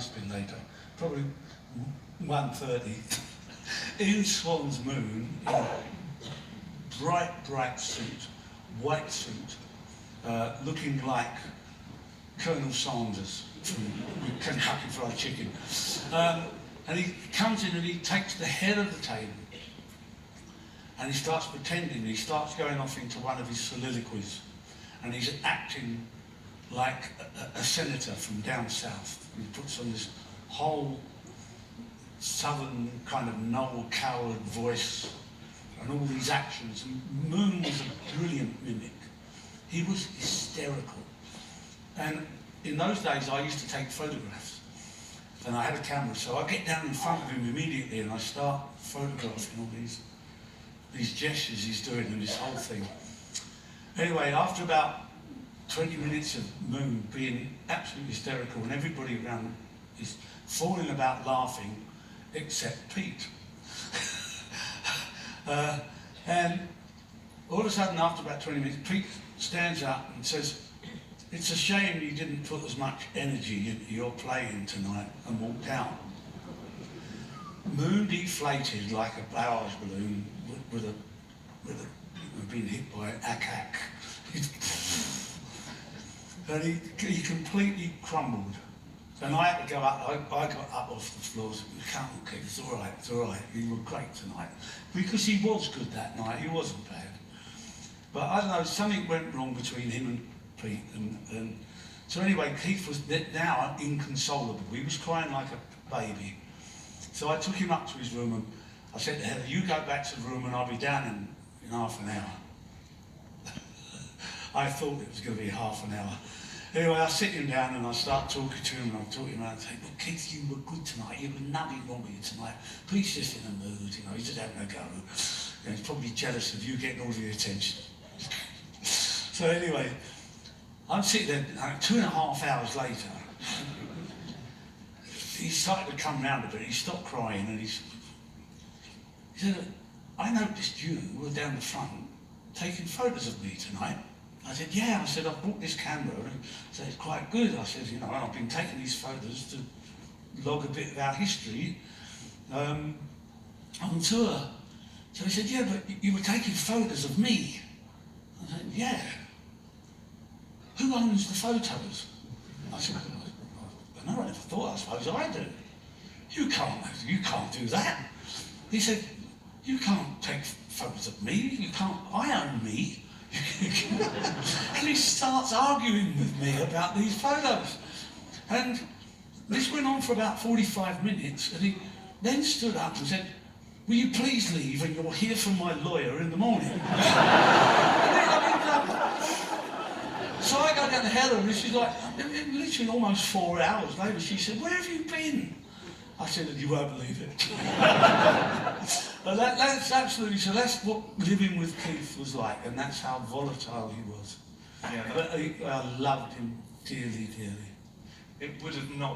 must have been later, probably 1:30, in Swan's Moon, in bright suit, white suit, looking like Colonel Sanders from Kentucky Fried Chicken. And he comes in and he takes the head of the table and he starts pretending, he starts going off into one of his soliloquies, and he's acting like a senator from down south. He puts on this whole southern kind of Noel Coward voice and all these actions. And Moon was a brilliant mimic. He was hysterical. And in those days I used to take photographs, and I had a camera, so I get down in front of him immediately and I start photographing all these gestures he's doing and this whole thing. Anyway, after about 20 minutes of Moon being absolutely hysterical and everybody around is falling about laughing except Pete. And all of a sudden, after about 20 minutes, Pete stands up and says, "It's a shame you didn't put as much energy into your playing tonight," and walked out. Moon deflated like a barrage balloon with being hit by an ack. And he completely crumbled. And I had to go up, I got up off the floor and said, "Come on, kid, it's all right, you were great tonight." Because he was good that night, he wasn't bad. But I don't know, something went wrong between him and Pete. And so anyway, Keith was now inconsolable. He was crying like a baby. So I took him up to his room and I said to Heather, "You go back to the room and I'll be down in half an hour." I thought it was going to be half an hour. Anyway, I sit him down and I start talking to him, and I'm talking around and saying, "Look, Keith, you were good tonight. You were nothing wrong with you tonight. Pete's just in a mood, you know, he's just having a go. And he's probably jealous of you getting all the attention." So anyway, I'm sitting there 2.5 hours later. He started to come round a bit. He stopped crying and he said, "I noticed you were down the front taking photos of me tonight." I said, "Yeah." I said, "I've bought this camera." And I said, "It's quite good." I said, "You know, I've been taking these photos to log a bit of our history on tour." So he said, "Yeah, but you were taking photos of me." I said, "Yeah. Who owns the photos?" I said, "I never thought, I suppose I do." You can't do that." He said, "You can't take photos of me, you can't, I own me." And he starts arguing with me about these photos. And this went on for about 45 minutes, and he then stood up and said, "Will you please leave, and you'll hear from my lawyer in the morning." So I go down to Heather, and she's like, literally almost 4 hours later, she said, "Where have you been?" I said, "You won't believe it." But that's absolutely, so that's what living with Keith was like, and that's how volatile he was. Yeah, But I loved him dearly, dearly. it would have not